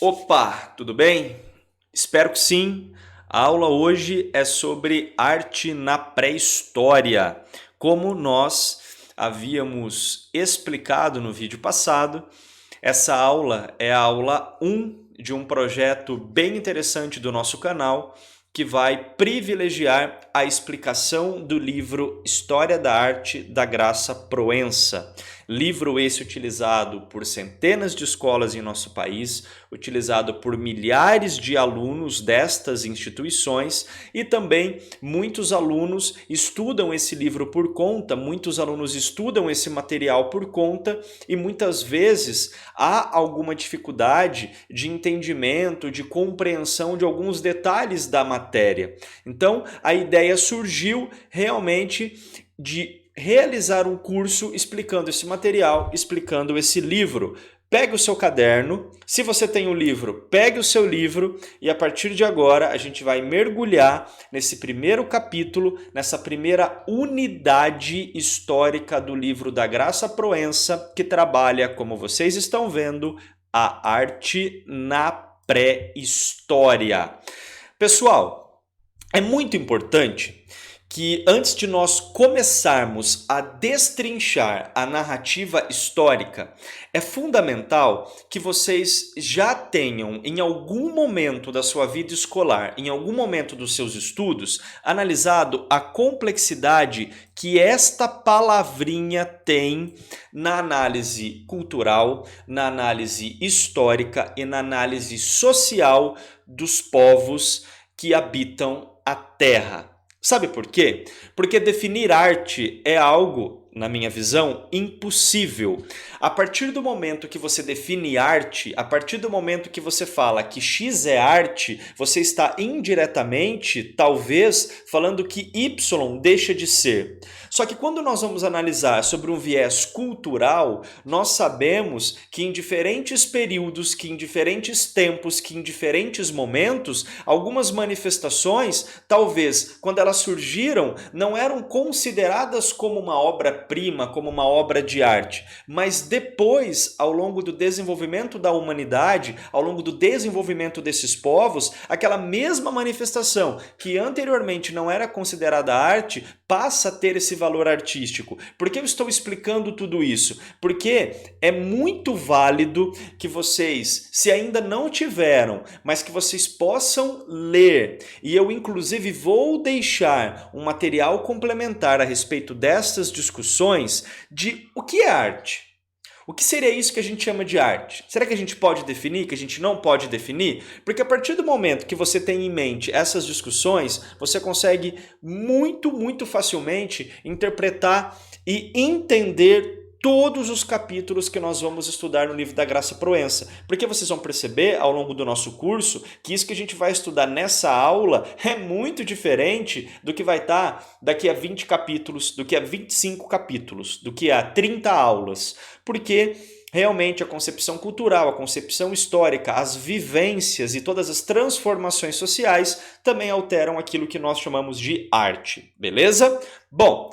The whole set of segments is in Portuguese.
Opa, tudo bem? Espero que sim. A aula hoje é sobre arte na pré-história. Como nós havíamos explicado no vídeo passado, essa aula é a aula 1 de um projeto bem interessante do nosso canal que vai privilegiar a explicação do livro História da Arte da Graça Proença. Livro esse utilizado por centenas de escolas em nosso país, utilizado por milhares de alunos destas instituições e também muitos alunos estudam esse livro por conta, muitos alunos estudam esse material por conta e muitas vezes há alguma dificuldade de entendimento, de compreensão de alguns detalhes da matéria. Então, a ideia surgiu realmente de realizar um curso explicando esse material, explicando esse livro. Pegue o seu caderno, se você tem o livro, pegue o seu livro e a partir de agora a gente vai mergulhar nesse primeiro capítulo, nessa primeira unidade histórica do livro da Graça Proença, que trabalha, como vocês estão vendo, a arte na pré-história. Pessoal, é muito importante que antes de nós começarmos a destrinchar a narrativa histórica, é fundamental que vocês já tenham, em algum momento da sua vida escolar, em algum momento dos seus estudos, analisado a complexidade que esta palavrinha tem na análise cultural, na análise histórica e na análise social dos povos que habitam a Terra. Sabe por quê? Porque definir arte é algo, na minha visão, impossível. A partir do momento que você define arte, a partir do momento que você fala que X é arte, você está indiretamente, talvez, falando que Y deixa de ser. Só que quando nós vamos analisar sobre um viés cultural, nós sabemos que em diferentes períodos, que em diferentes tempos, que em diferentes momentos, algumas manifestações, talvez, quando elas surgiram, não eram consideradas como uma obra-prima, como uma obra de arte, mas depois, ao longo do desenvolvimento da humanidade, ao longo do desenvolvimento desses povos, aquela mesma manifestação que anteriormente não era considerada arte, passa a ter esse valor artístico. Por que eu estou explicando tudo isso? Porque é muito válido que vocês, se ainda não tiveram, mas que vocês possam ler, e eu inclusive vou deixar um material complementar a respeito destas discussões de o que é arte. O que seria isso que a gente chama de arte? Será que a gente pode definir, que a gente não pode definir? Porque a partir do momento que você tem em mente essas discussões, você consegue muito facilmente interpretar e entender todos os capítulos que nós vamos estudar no livro da Graça Proença. Porque vocês vão perceber ao longo do nosso curso que isso que a gente vai estudar nessa aula é muito diferente do que vai estar daqui a 20 capítulos, do que a 25 capítulos, do que a 30 aulas. Porque realmente a concepção cultural, a concepção histórica, as vivências e todas as transformações sociais também alteram aquilo que nós chamamos de arte, beleza? Bom,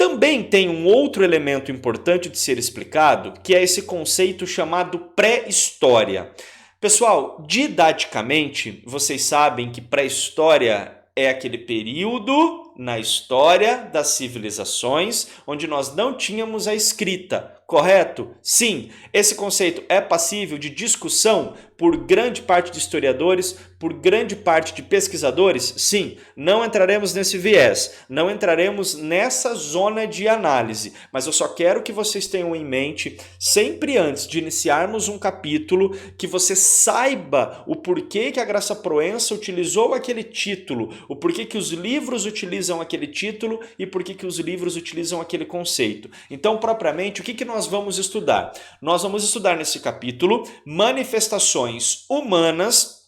também tem um outro elemento importante de ser explicado, que é esse conceito chamado pré-história. Pessoal, didaticamente, vocês sabem que pré-história é aquele período na história das civilizações onde nós não tínhamos a escrita, correto? Sim, esse conceito é passível de discussão por grande parte de historiadores, por grande parte de pesquisadores? Sim, não entraremos nesse viés, não entraremos nessa zona de análise, mas eu só quero que vocês tenham em mente, sempre antes de iniciarmos um capítulo, que você saiba o porquê que a Graça Proença utilizou aquele título, o porquê que os livros utilizam aquele título e porquê que os livros utilizam aquele conceito. Então, propriamente, o que nós vamos estudar? Nós vamos estudar nesse capítulo manifestações humanas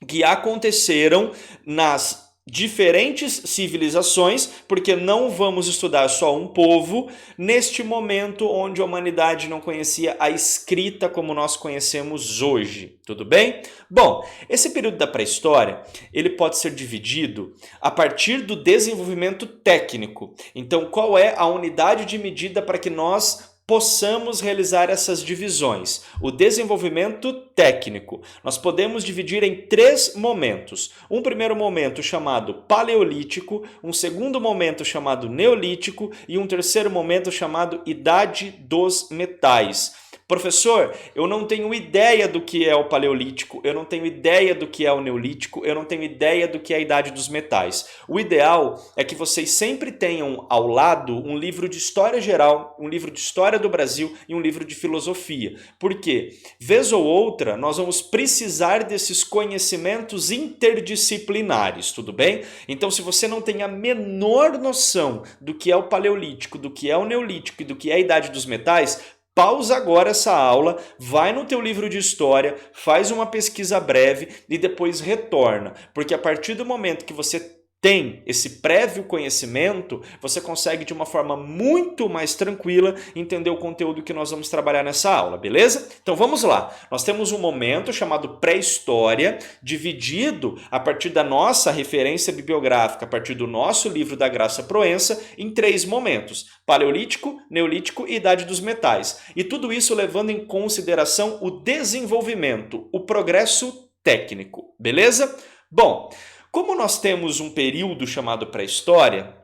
que aconteceram nas diferentes civilizações, porque não vamos estudar só um povo neste momento onde a humanidade não conhecia a escrita como nós conhecemos hoje, tudo bem? Bom, esse período da pré-história, ele pode ser dividido a partir do desenvolvimento técnico. Então, qual é a unidade de medida para que nós possamos realizar essas divisões. O desenvolvimento técnico. Nós podemos dividir em 3 momentos. Um primeiro momento chamado paleolítico, um segundo momento chamado neolítico e um terceiro momento chamado idade dos metais. Professor, eu não tenho ideia do que é o paleolítico, eu não tenho ideia do que é o neolítico, eu não tenho ideia do que é a idade dos metais. O ideal é que vocês sempre tenham ao lado um livro de história geral, um livro de história do Brasil e um livro de filosofia. Porque, vez ou outra, nós vamos precisar desses conhecimentos interdisciplinares, tudo bem? Então, se você não tem a menor noção do que é o paleolítico, do que é o neolítico e do que é a idade dos metais, pausa agora essa aula, vai no teu livro de história, faz uma pesquisa breve e depois retorna. Porque a partir do momento que você tem esse prévio conhecimento, você consegue de uma forma muito mais tranquila entender o conteúdo que nós vamos trabalhar nessa aula, beleza? Então vamos lá. Nós temos um momento chamado pré-história, dividido a partir da nossa referência bibliográfica, a partir do nosso livro da Graça Proença, em 3 momentos: paleolítico, neolítico e idade dos metais. E tudo isso levando em consideração o desenvolvimento, o progresso técnico, beleza? Bom, como nós temos um período chamado pré-história,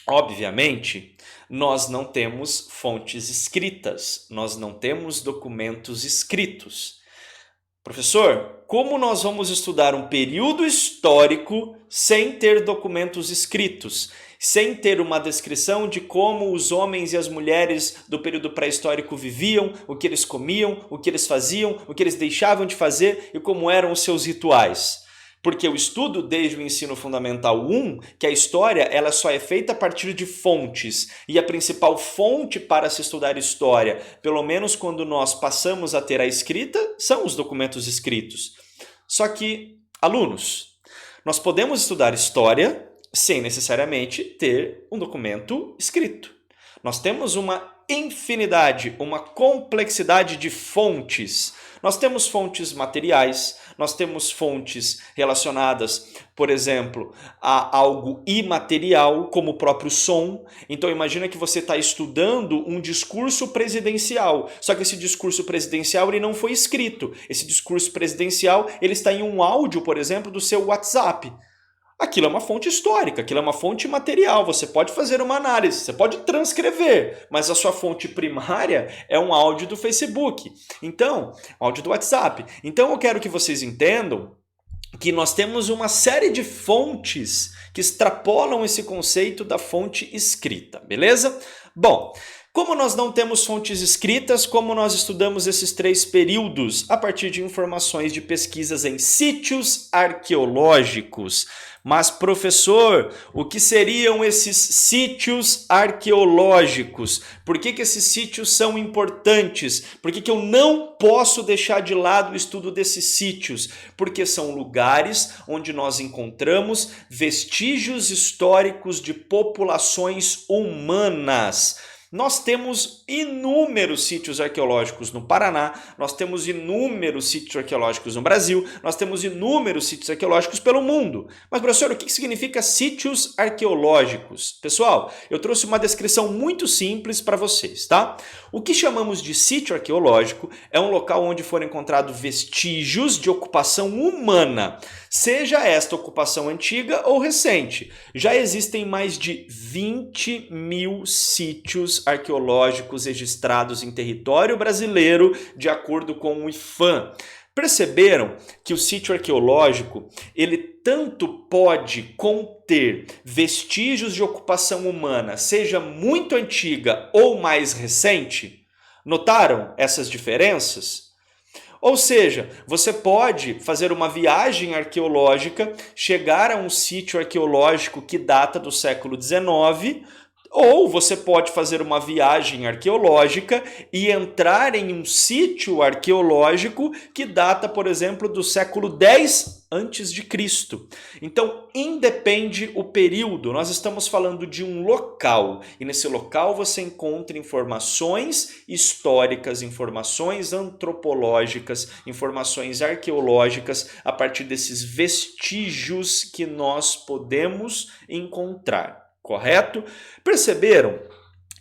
obviamente, nós não temos fontes escritas, nós não temos documentos escritos. Professor, como nós vamos estudar um período histórico sem ter documentos escritos, sem ter uma descrição de como os homens e as mulheres do período pré-histórico viviam, o que eles comiam, o que eles faziam, o que eles deixavam de fazer e como eram os seus rituais? Porque o estudo desde o ensino fundamental 1, que a história ela só é feita a partir de fontes, e a principal fonte para se estudar história, pelo menos quando nós passamos a ter a escrita, são os documentos escritos. Só que, alunos, nós podemos estudar história sem necessariamente ter um documento escrito. Nós temos uma infinidade, uma complexidade de fontes. Nós temos fontes materiais, nós temos fontes relacionadas, por exemplo, a algo imaterial, como o próprio som. Então imagina que você está estudando um discurso presidencial, só que esse discurso presidencial ele não foi escrito. Esse discurso presidencial ele está em um áudio, por exemplo, do seu WhatsApp. Aquilo é uma fonte histórica, aquilo é uma fonte material, você pode fazer uma análise, você pode transcrever, mas a sua fonte primária é um áudio do Facebook, então, áudio do WhatsApp. Então eu quero que vocês entendam que nós temos uma série de fontes que extrapolam esse conceito da fonte escrita, beleza? Bom, como nós não temos fontes escritas, como nós estudamos esses 3 períodos a partir de informações de pesquisas em sítios arqueológicos. Mas, professor, o que seriam esses sítios arqueológicos? Por que esses sítios são importantes? Por que eu não posso deixar de lado o estudo desses sítios? Porque são lugares onde nós encontramos vestígios históricos de populações humanas. Nós temos inúmeros sítios arqueológicos no Paraná, nós temos inúmeros sítios arqueológicos no Brasil, nós temos inúmeros sítios arqueológicos pelo mundo. Mas, professor, o que significa sítios arqueológicos? Pessoal, eu trouxe uma descrição muito simples para vocês, tá? O que chamamos de sítio arqueológico é um local onde foram encontrados vestígios de ocupação humana, seja esta ocupação antiga ou recente. Já existem mais de 20 mil sítios arqueológicos registrados em território brasileiro, de acordo com o IPHAN. Perceberam que o sítio arqueológico, ele tanto pode conter vestígios de ocupação humana, seja muito antiga ou mais recente? Notaram essas diferenças? Ou seja, você pode fazer uma viagem arqueológica, chegar a um sítio arqueológico que data do século XIX, ou você pode fazer uma viagem arqueológica e entrar em um sítio arqueológico que data, por exemplo, do século X a.C. Então, independe o período, nós estamos falando de um local, e nesse local você encontra informações históricas, informações antropológicas, informações arqueológicas a partir desses vestígios que nós podemos encontrar. Correto? Perceberam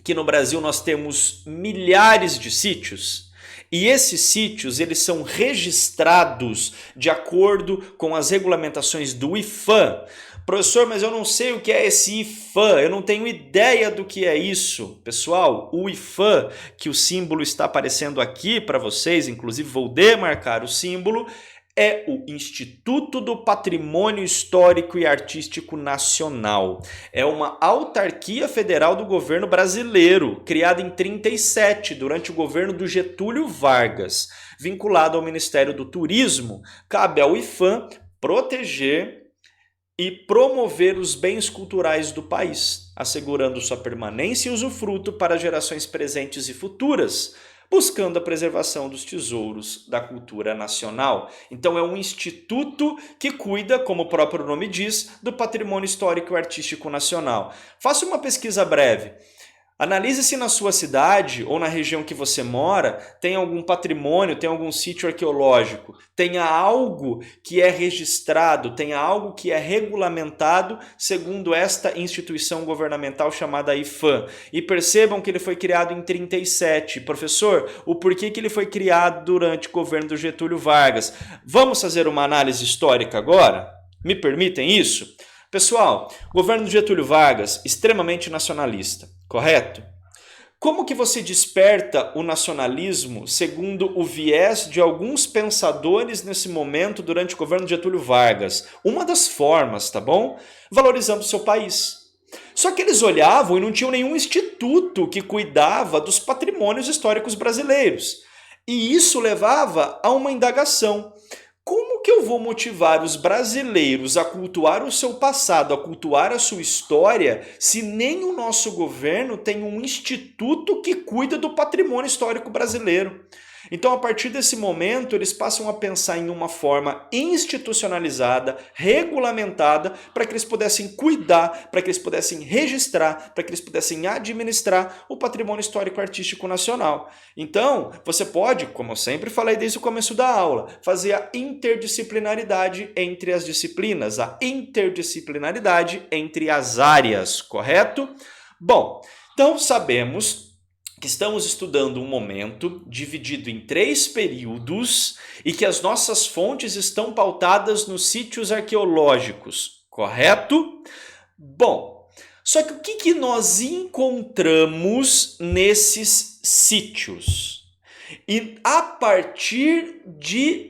que no Brasil nós temos milhares de sítios? E esses sítios, eles são registrados de acordo com as regulamentações do IPHAN. Professor, mas eu não sei o que é esse IPHAN, eu não tenho ideia do que é isso. Pessoal, o IPHAN, que o símbolo está aparecendo aqui para vocês, inclusive vou demarcar o símbolo, é o Instituto do Patrimônio Histórico e Artístico Nacional. É uma autarquia federal do governo brasileiro, criada em 1937, durante o governo do Getúlio Vargas. Vinculado ao Ministério do Turismo, cabe ao IPHAN proteger e promover os bens culturais do país, assegurando sua permanência e usufruto para gerações presentes e futuras, buscando a preservação dos tesouros da cultura nacional. Então é um instituto que cuida, como o próprio nome diz, do patrimônio histórico e artístico nacional. Faça uma pesquisa breve. Analise se na sua cidade ou na região que você mora tem algum patrimônio, tem algum sítio arqueológico, tenha algo que é registrado, tenha algo que é regulamentado segundo esta instituição governamental chamada IPHAN. E percebam que ele foi criado em 1937. Professor, o porquê que ele foi criado durante o governo do Getúlio Vargas? Vamos fazer uma análise histórica agora? Me permitem isso? Pessoal, o governo do Getúlio Vargas, extremamente nacionalista, correto? Como que você desperta o nacionalismo segundo o viés de alguns pensadores nesse momento durante o governo de Getúlio Vargas? Uma das formas, tá bom? Valorizando o seu país. Só que eles olhavam e não tinham nenhum instituto que cuidava dos patrimônios históricos brasileiros. E isso levava a uma indagação. Como que eu vou motivar os brasileiros a cultuar o seu passado, a cultuar a sua história, se nem o nosso governo tem um instituto que cuida do patrimônio histórico brasileiro? Então, a partir desse momento, eles passam a pensar em uma forma institucionalizada, regulamentada, para que eles pudessem cuidar, para que eles pudessem registrar, para que eles pudessem administrar o patrimônio histórico-artístico nacional. Então, você pode, como eu sempre falei desde o começo da aula, fazer a interdisciplinaridade entre as disciplinas, a interdisciplinaridade entre as áreas, correto? Bom, então sabemos que estamos estudando um momento dividido em 3 períodos e que as nossas fontes estão pautadas nos sítios arqueológicos, correto? Bom, só que o que nós encontramos nesses sítios? E a partir de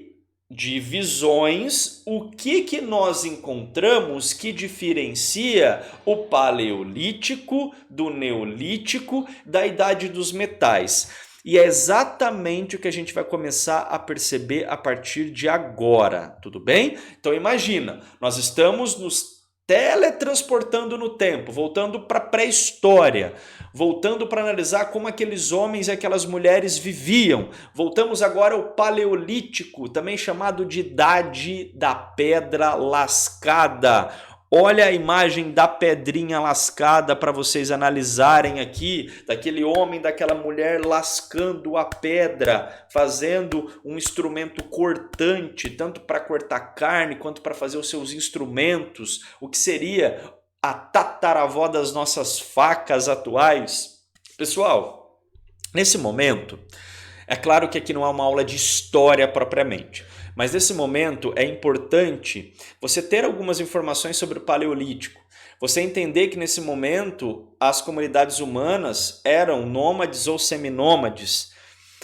divisões, o que nós encontramos que diferencia o Paleolítico do Neolítico, da Idade dos Metais? E é exatamente o que a gente vai começar a perceber a partir de agora, tudo bem? Então imagina, nós estamos nos teletransportando no tempo, voltando para a pré-história, voltando para analisar como aqueles homens e aquelas mulheres viviam. Voltamos agora ao Paleolítico, também chamado de Idade da Pedra Lascada. Olha a imagem da pedrinha lascada para vocês analisarem aqui, daquele homem, daquela mulher lascando a pedra, fazendo um instrumento cortante, tanto para cortar carne quanto para fazer os seus instrumentos, o que seria a tataravó das nossas facas atuais. Pessoal, nesse momento, é claro que aqui não é uma aula de história propriamente, mas nesse momento é importante você ter algumas informações sobre o Paleolítico. Você entender que nesse momento as comunidades humanas eram nômades ou seminômades.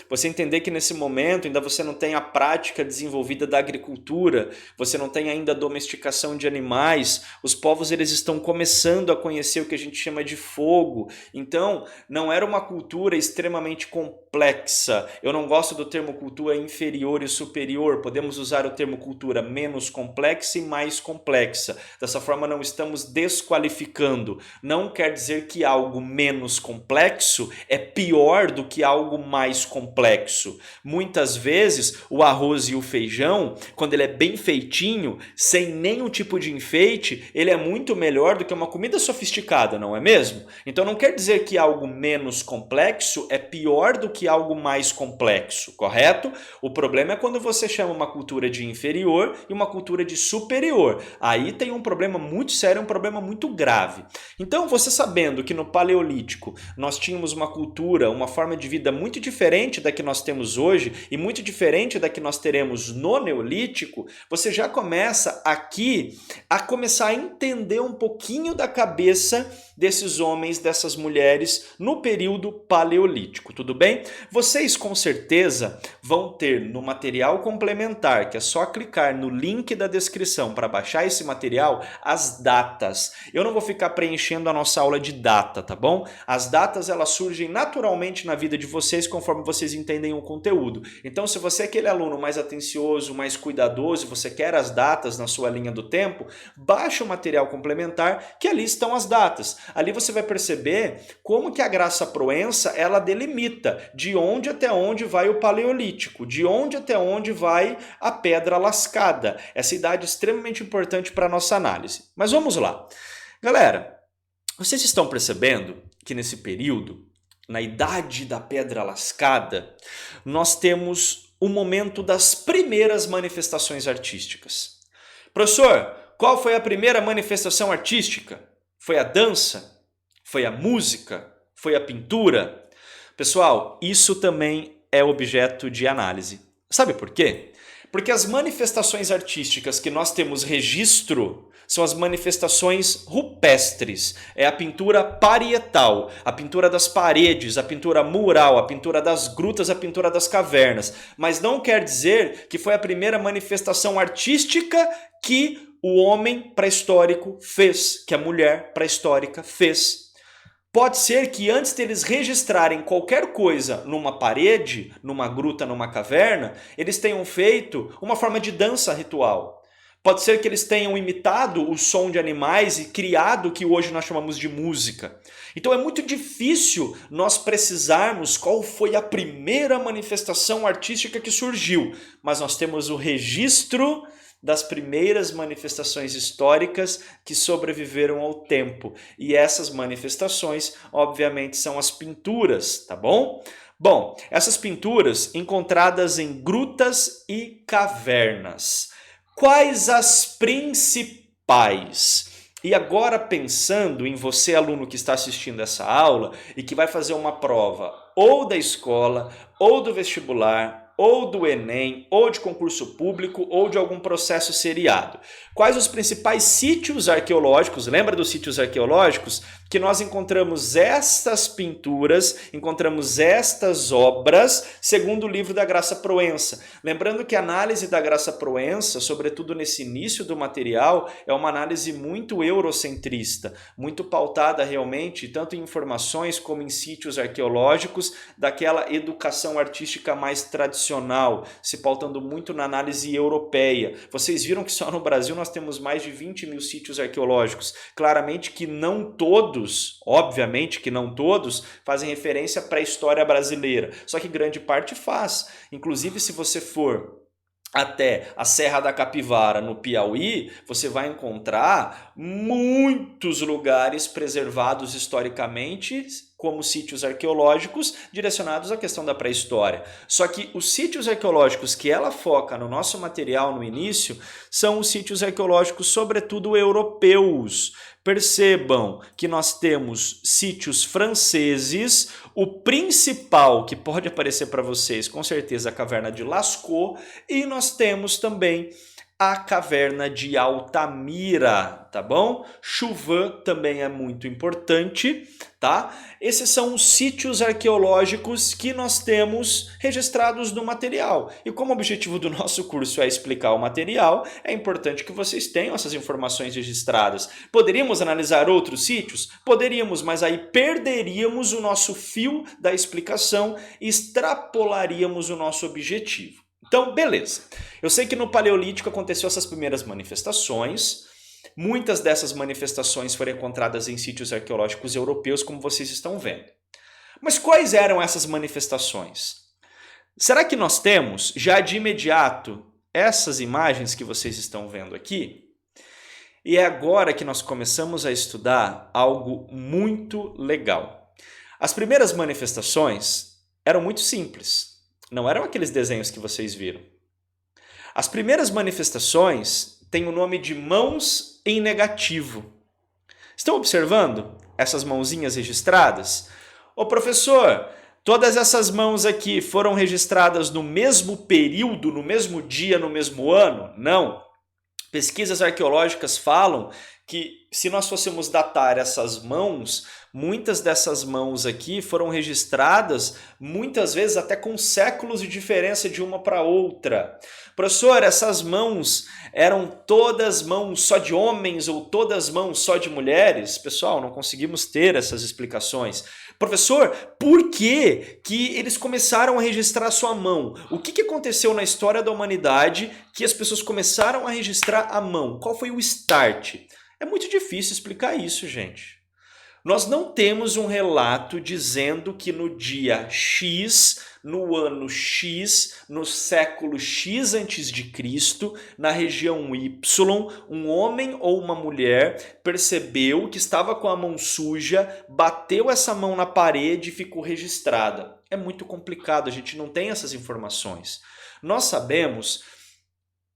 Você entender que nesse momento ainda você não tem a prática desenvolvida da agricultura, você não tem ainda a domesticação de animais, os povos eles estão começando a conhecer o que a gente chama de fogo. Então, não era uma cultura extremamente complexa. Eu não gosto do termo cultura inferior e superior, podemos usar o termo cultura menos complexa e mais complexa. Dessa forma, não estamos desqualificando. Não quer dizer que algo menos complexo é pior do que algo mais complexo. complexo. Muitas vezes o arroz e o feijão, quando ele é bem feitinho, sem nenhum tipo de enfeite, ele é muito melhor do que uma comida sofisticada, não é mesmo? Então não quer dizer que algo menos complexo é pior do que algo mais complexo, correto? O problema é quando você chama uma cultura de inferior e uma cultura de superior. Aí tem um problema muito sério, um problema muito grave. Então, você sabendo que no Paleolítico nós tínhamos uma cultura, uma forma de vida muito diferente da que nós temos hoje e muito diferente da que nós teremos no Neolítico, você já começa aqui a começar a entender um pouquinho da cabeça desses homens, dessas mulheres no período Paleolítico, tudo bem? Vocês com certeza vão ter no material complementar, que é só clicar no link da descrição para baixar esse material, as datas. Eu não vou ficar preenchendo a nossa aula de data, tá bom? As datas elas surgem naturalmente na vida de vocês conforme vocês entendem o conteúdo. Então, se você é aquele aluno mais atencioso, mais cuidadoso, você quer as datas na sua linha do tempo, baixa o material complementar que ali estão as datas. Ali você vai perceber como que a Graça Proença ela delimita de onde até onde vai o Paleolítico, de onde até onde vai a Pedra Lascada. Essa idade é extremamente importante para a nossa análise. Mas vamos lá. Galera, vocês estão percebendo que nesse período, na idade da Pedra Lascada, nós temos o momento das primeiras manifestações artísticas. Professor, qual foi a primeira manifestação artística? Foi a dança? Foi a música? Foi a pintura? Pessoal, isso também é objeto de análise. Sabe por quê? Porque as manifestações artísticas que nós temos registro são as manifestações rupestres. É a pintura parietal, a pintura das paredes, a pintura mural, a pintura das grutas, a pintura das cavernas. Mas não quer dizer que foi a primeira manifestação artística que o homem pré-histórico fez, que a mulher pré-histórica fez. Pode ser que antes deles registrarem qualquer coisa numa parede, numa gruta, numa caverna, eles tenham feito uma forma de dança ritual. Pode ser que eles tenham imitado o som de animais e criado o que hoje nós chamamos de música. Então é muito difícil nós precisarmos qual foi a primeira manifestação artística que surgiu, mas nós temos o registro das primeiras manifestações históricas que sobreviveram ao tempo. E essas manifestações, obviamente, são as pinturas, tá bom? Bom, essas pinturas encontradas em grutas e cavernas. Quais as principais? E agora pensando em você, aluno que está assistindo essa aula e que vai fazer uma prova ou da escola, ou do vestibular, ou do Enem, ou de concurso público, ou de algum processo seriado. Quais os principais sítios arqueológicos, lembra dos sítios arqueológicos? Que nós encontramos estas pinturas, encontramos estas obras, segundo o livro da Graça Proença. Lembrando que a análise da Graça Proença, sobretudo nesse início do material, é uma análise muito eurocentrista, muito pautada realmente, tanto em informações como em sítios arqueológicos, daquela educação artística mais tradicional, se pautando muito na análise europeia. Vocês viram que só no Brasil nós temos mais de 20 mil sítios arqueológicos. Claramente que não todos, obviamente que não todos, fazem referência para a história brasileira. Só que grande parte faz. Inclusive, se você for até a Serra da Capivara, no Piauí, você vai encontrar muitos lugares preservados historicamente como sítios arqueológicos direcionados à questão da pré-história. Só que os sítios arqueológicos que ela foca no nosso material no início são os sítios arqueológicos, sobretudo europeus. Percebam que nós temos sítios franceses, o principal que pode aparecer para vocês, com certeza, a caverna de Lascaux, e nós temos também a caverna de Altamira, tá bom? Chauvin também é muito importante, tá? Esses são os sítios arqueológicos que nós temos registrados no material. E como o objetivo do nosso curso é explicar o material, é importante que vocês tenham essas informações registradas. Poderíamos analisar outros sítios? Poderíamos, mas aí perderíamos o nosso fio da explicação e extrapolaríamos o nosso objetivo. Então, beleza. Eu sei que no Paleolítico aconteceu essas primeiras manifestações. Muitas dessas manifestações foram encontradas em sítios arqueológicos europeus, como vocês estão vendo. Mas quais eram essas manifestações? Será que nós temos, já de imediato, essas imagens que vocês estão vendo aqui? E é agora que nós começamos a estudar algo muito legal. As primeiras manifestações eram muito simples, não eram aqueles desenhos que vocês viram. As primeiras manifestações têm o nome de mãos em negativo. Estão observando essas mãozinhas registradas? Ô professor, todas essas mãos aqui foram registradas no mesmo período, no mesmo dia, no mesmo ano? Não. Pesquisas arqueológicas falam que se nós fôssemos datar essas mãos, muitas dessas mãos aqui foram registradas muitas vezes até com séculos de diferença de uma para outra. Professor, essas mãos eram todas mãos só de homens ou todas mãos só de mulheres? Pessoal, não conseguimos ter essas explicações. Professor, por que eles começaram a registrar a sua mão? O que aconteceu na história da humanidade que as pessoas começaram a registrar a mão? Qual foi o start? É muito difícil explicar isso, gente. Nós não temos um relato dizendo que no dia X, no ano X, no século X antes de Cristo, na região Y, um homem ou uma mulher percebeu que estava com a mão suja, bateu essa mão na parede e ficou registrada. É muito complicado, a gente não tem essas informações. Nós sabemos,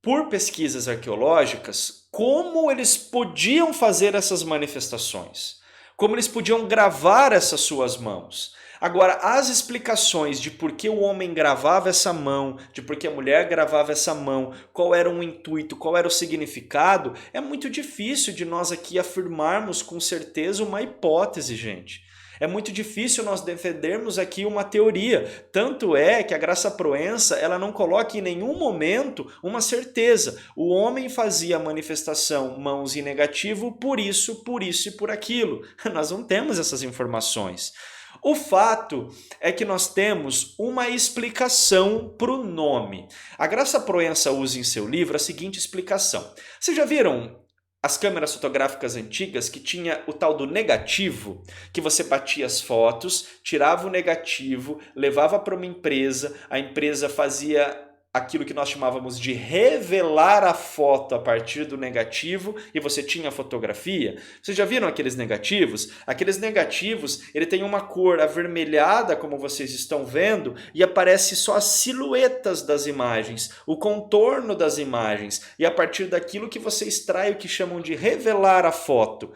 por pesquisas arqueológicas, como eles podiam fazer essas manifestações. Como eles podiam gravar essas suas mãos. Agora, as explicações de por que o homem gravava essa mão, de por que a mulher gravava essa mão, qual era o intuito, qual era o significado, é muito difícil de nós aqui afirmarmos com certeza uma hipótese, gente. É muito difícil nós defendermos aqui uma teoria. Tanto é que a Graça Proença ela não coloca em nenhum momento uma certeza. O homem fazia a manifestação mãos em negativo por isso e por aquilo. Nós não temos essas informações. O fato é que nós temos uma explicação para o nome. A Graça Proença usa em seu livro a seguinte explicação. Vocês já viram as câmeras fotográficas antigas que tinha o tal do negativo, que você batia as fotos, tirava o negativo, levava para uma empresa, a empresa fazia aquilo que nós chamávamos de revelar a foto a partir do negativo e você tinha a fotografia. Vocês já viram aqueles negativos? Aqueles negativos, ele tem uma cor avermelhada, como vocês estão vendo, e aparece só as silhuetas das imagens, o contorno das imagens, e a partir daquilo que você extrai o que chamam de revelar a foto.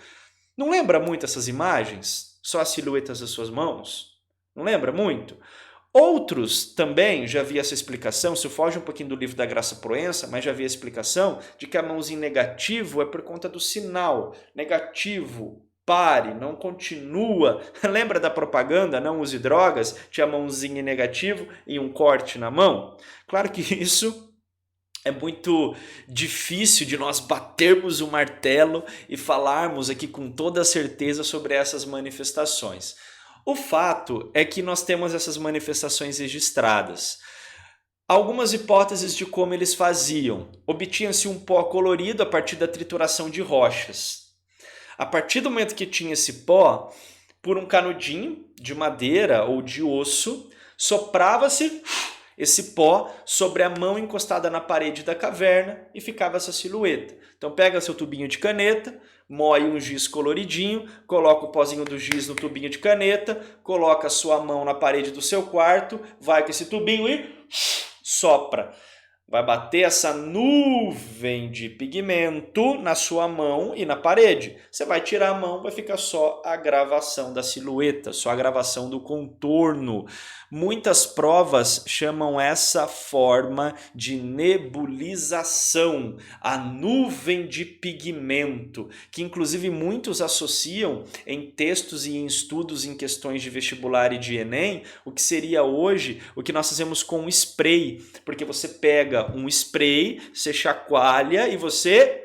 Não lembra muito essas imagens? Só as silhuetas das suas mãos? Não lembra muito? Outros também já havia essa explicação, isso foge um pouquinho do livro da Graça Proença, mas já havia a explicação de que a mãozinha negativo é por conta do sinal. Negativo, pare, não continua. Lembra da propaganda, não use drogas? Tinha a mãozinha negativo e um corte na mão? Claro que isso é muito difícil de nós batermos o martelo e falarmos aqui com toda certeza sobre essas manifestações. O fato é que nós temos essas manifestações registradas. Algumas hipóteses de como eles faziam. Obtinha-se um pó colorido a partir da trituração de rochas. A partir do momento que tinha esse pó, por um canudinho de madeira ou de osso, soprava-se esse pó sobre a mão encostada na parede da caverna e ficava essa silhueta. Então pega seu tubinho de caneta, moe um giz coloridinho, coloca o pozinho do giz no tubinho de caneta, coloca a sua mão na parede do seu quarto, vai com esse tubinho e sopra. Vai bater essa nuvem de pigmento na sua mão e na parede. Você vai tirar a mão, vai ficar só a gravação da silhueta, só a gravação do contorno. Muitas provas chamam essa forma de nebulização, a nuvem de pigmento, que inclusive muitos associam em textos e em estudos em questões de vestibular e de Enem, o que seria hoje o que nós fazemos com o spray, porque você pega um spray, você chacoalha e você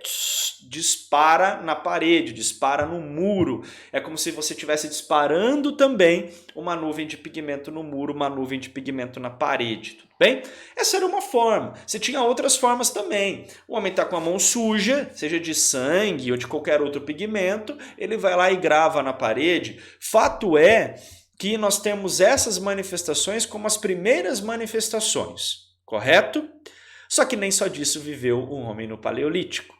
dispara na parede, dispara no muro. É como se você estivesse disparando também uma nuvem de pigmento no muro, uma nuvem de pigmento na parede, tudo bem? Essa era uma forma. Você tinha outras formas também. O homem está com a mão suja, seja de sangue ou de qualquer outro pigmento, ele vai lá e grava na parede. Fato é que nós temos essas manifestações como as primeiras manifestações, correto? Só que nem só disso viveu o homem no Paleolítico.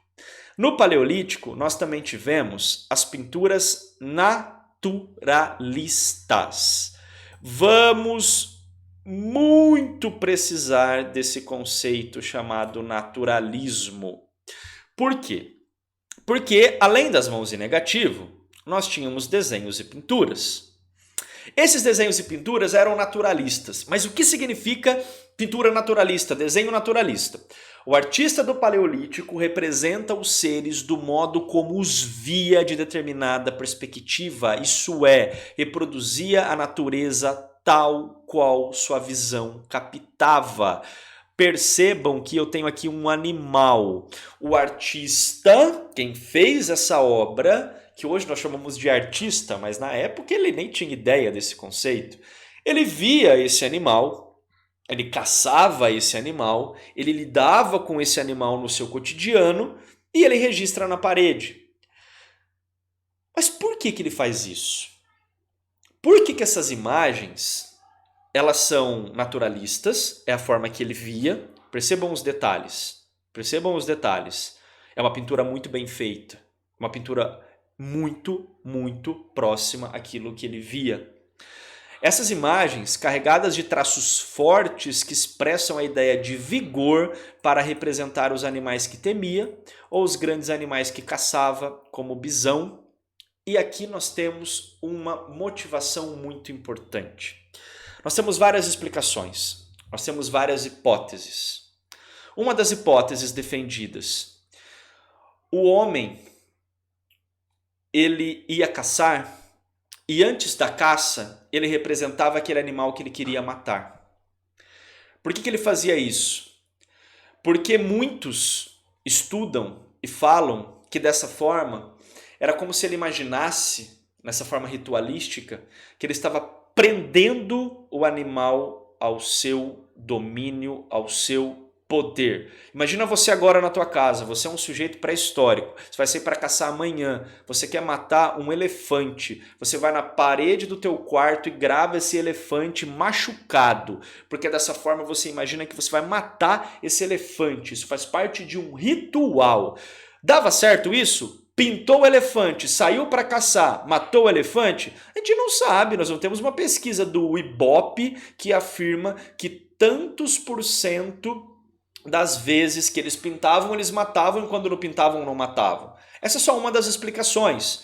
No Paleolítico, nós também tivemos as pinturas naturalistas. Vamos muito precisar desse conceito chamado naturalismo. Por quê? Porque, além das mãos em negativo, nós tínhamos desenhos e pinturas. Esses desenhos e pinturas eram naturalistas. Mas o que significa pintura naturalista, desenho naturalista? O artista do Paleolítico representa os seres do modo como os via de determinada perspectiva, isso é, reproduzia a natureza tal qual sua visão captava. Percebam que eu tenho aqui um animal. O artista, quem fez essa obra, que hoje nós chamamos de artista, mas na época ele nem tinha ideia desse conceito. Ele via esse animal, ele caçava esse animal, ele lidava com esse animal no seu cotidiano e ele registra na parede. Mas por que ele faz isso? Por que essas imagens elas são naturalistas? É a forma que ele via. Percebam os detalhes. Percebam os detalhes. É uma pintura muito bem feita. Uma pintura muito, muito próxima àquilo que ele via. Essas imagens, carregadas de traços fortes que expressam a ideia de vigor para representar os animais que temia ou os grandes animais que caçava, como o bisão. E aqui nós temos uma motivação muito importante. Nós temos várias explicações, nós temos várias hipóteses. Uma das hipóteses defendidas: o homem ele ia caçar e antes da caça ele representava aquele animal que ele queria matar. Por que ele fazia isso? Porque muitos estudam e falam que dessa forma era como se ele imaginasse, nessa forma ritualística, que ele estava prendendo o animal ao seu domínio, ao seu poder. Imagina você agora na tua casa, você é um sujeito pré-histórico, você vai sair para caçar amanhã, você quer matar um elefante, você vai na parede do teu quarto e grava esse elefante machucado, porque dessa forma você imagina que você vai matar esse elefante, isso faz parte de um ritual. Dava certo isso? Pintou o elefante, saiu para caçar, matou o elefante? A gente não sabe, nós não temos uma pesquisa do Ibope que afirma que tantos por cento das vezes que eles pintavam, eles matavam e quando não pintavam, não matavam. Essa é só uma das explicações.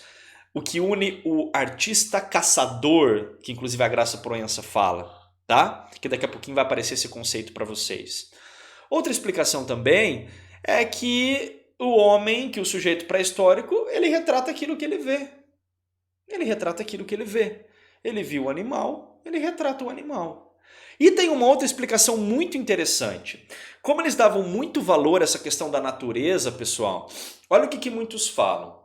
O que une o artista caçador, que inclusive a Graça Proença fala, tá? Que daqui a pouquinho vai aparecer esse conceito para vocês. Outra explicação também é que o homem, que o sujeito pré-histórico, ele retrata aquilo que ele vê. Ele retrata aquilo que ele vê. Ele viu o animal, ele retrata o animal. E tem uma outra explicação muito interessante. Como eles davam muito valor a essa questão da natureza, pessoal, olha o que muitos falam.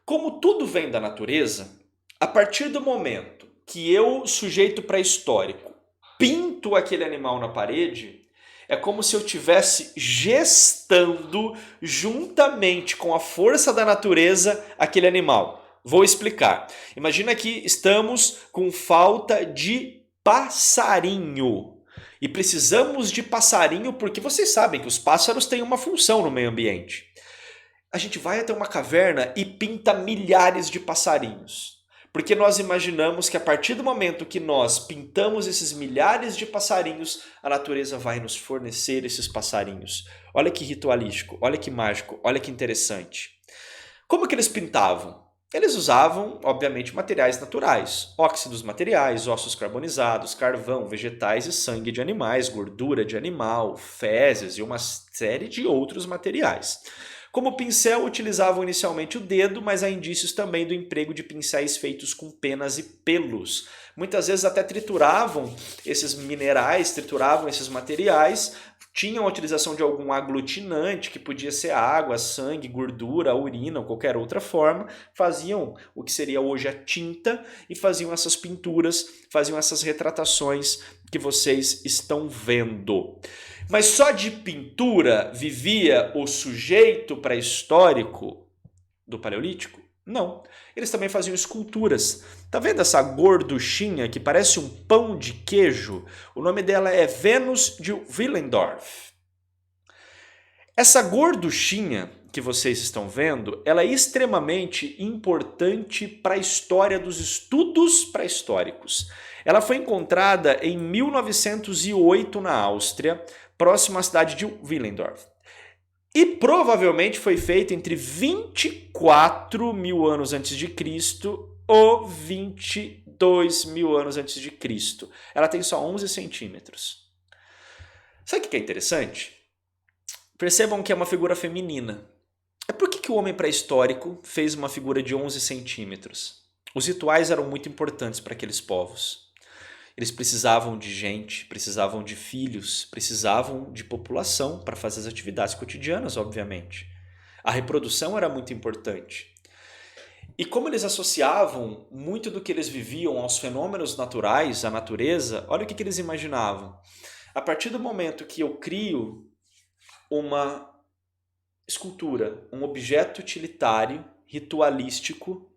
Como tudo vem da natureza, a partir do momento que eu, sujeito pré-histórico, pinto aquele animal na parede, é como se eu estivesse gestando juntamente com a força da natureza aquele animal. Vou explicar. Imagina que estamos com falta de passarinho. E precisamos de passarinho porque vocês sabem que os pássaros têm uma função no meio ambiente. A gente vai até uma caverna e pinta milhares de passarinhos. Porque nós imaginamos que a partir do momento que nós pintamos esses milhares de passarinhos, a natureza vai nos fornecer esses passarinhos. Olha que ritualístico, olha que mágico, olha que interessante. Como que eles pintavam? Eles usavam, obviamente, materiais naturais, óxidos materiais, ossos carbonizados, carvão, vegetais e sangue de animais, gordura de animal, fezes e uma série de outros materiais. Como pincel, utilizavam inicialmente o dedo, mas há indícios também do emprego de pincéis feitos com penas e pelos. Muitas vezes até trituravam esses minerais, trituravam esses materiais, tinham a utilização de algum aglutinante, que podia ser água, sangue, gordura, urina ou qualquer outra forma, faziam o que seria hoje a tinta e faziam essas pinturas, faziam essas retratações que vocês estão vendo. Mas só de pintura vivia o sujeito pré-histórico do Paleolítico? Não. Eles também faziam esculturas. Tá vendo essa gorduchinha que parece um pão de queijo? O nome dela é Vênus de Willendorf. Essa gorduchinha que vocês estão vendo, ela é extremamente importante para a história dos estudos pré-históricos. Ela foi encontrada em 1908 na Áustria, próximo à cidade de Willendorf. E provavelmente foi feita entre 24 mil anos antes de Cristo ou 22 mil anos antes de Cristo. Ela tem só 11 centímetros. Sabe o que é interessante? Percebam que é uma figura feminina. Por que o homem pré-histórico fez uma figura de 11 centímetros? Os rituais eram muito importantes para aqueles povos. Eles precisavam de gente, precisavam de filhos, precisavam de população para fazer as atividades cotidianas, obviamente. A reprodução era muito importante. E como eles associavam muito do que eles viviam aos fenômenos naturais, à natureza, olha o que eles imaginavam. A partir do momento que eu crio uma escultura, um objeto utilitário, ritualístico,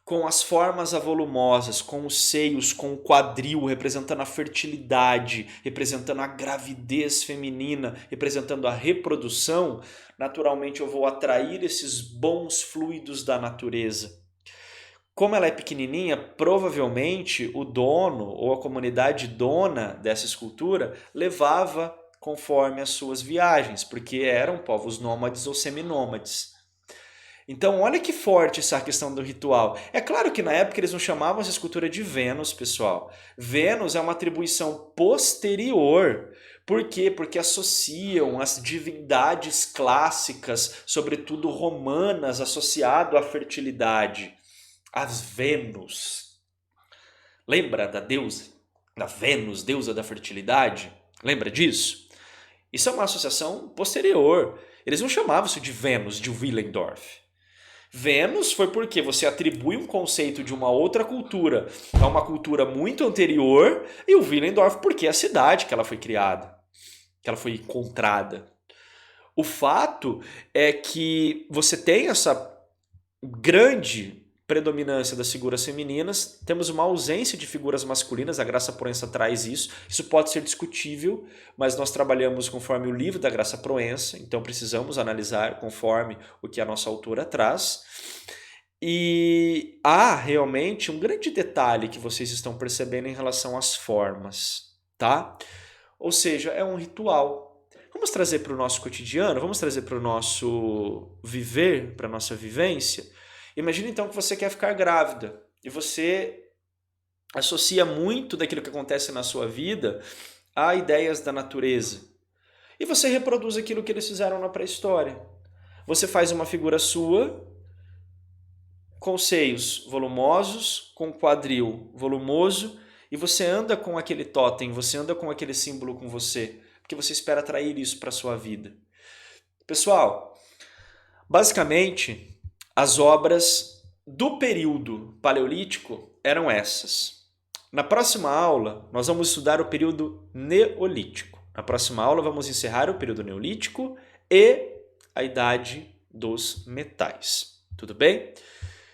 com as formas avolumosas, com os seios, com o quadril, representando a fertilidade, representando a gravidez feminina, representando a reprodução, naturalmente eu vou atrair esses bons fluidos da natureza. Como ela é pequenininha, provavelmente o dono ou a comunidade dona dessa escultura levava conforme as suas viagens, porque eram povos nômades ou seminômades. Então, olha que forte essa questão do ritual. É claro que na época eles não chamavam essa escultura de Vênus, pessoal. Vênus é uma atribuição posterior. Por quê? Porque associam as divindades clássicas, sobretudo romanas, associado à fertilidade. As Vênus. Lembra da deusa? Da Vênus, deusa da fertilidade? Lembra disso? Isso é uma associação posterior. Eles não chamavam isso de Vênus, de Willendorf. Vênus foi porque você atribui um conceito de uma outra cultura a uma cultura muito anterior, e o Willendorf porque é a cidade que ela foi criada, que ela foi encontrada. O fato é que você tem essa grande predominância das figuras femininas, temos uma ausência de figuras masculinas, a Graça Proença traz isso. Isso pode ser discutível, mas nós trabalhamos conforme o livro da Graça Proença, então precisamos analisar conforme o que a nossa autora traz. E há realmente um grande detalhe que vocês estão percebendo em relação às formas, tá? Ou seja, é um ritual. Vamos trazer para o nosso cotidiano, vamos trazer para o nosso viver, para a nossa vivência. Imagina então que você quer ficar grávida e você associa muito daquilo que acontece na sua vida a ideias da natureza. E você reproduz aquilo que eles fizeram na pré-história. Você faz uma figura sua com seios volumosos, com quadril volumoso, e você anda com aquele totem, você anda com aquele símbolo com você, porque você espera atrair isso para a sua vida. Pessoal, basicamente, as obras do período paleolítico eram essas. Na próxima aula, nós vamos estudar o período neolítico. Na próxima aula, vamos encerrar o período neolítico e a idade dos metais. Tudo bem?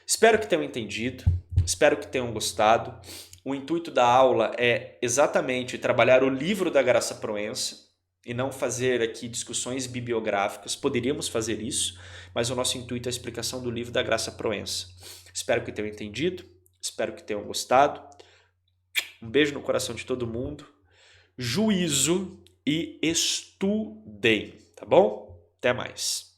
Espero que tenham entendido, espero que tenham gostado. O intuito da aula é exatamente trabalhar o livro da Graça Proença e não fazer aqui discussões bibliográficas. Poderíamos fazer isso, mas o nosso intuito é a explicação do livro da Graça Proença. Espero que tenham entendido, espero que tenham gostado. Um beijo no coração de todo mundo. Juízo e estudem, tá bom? Até mais.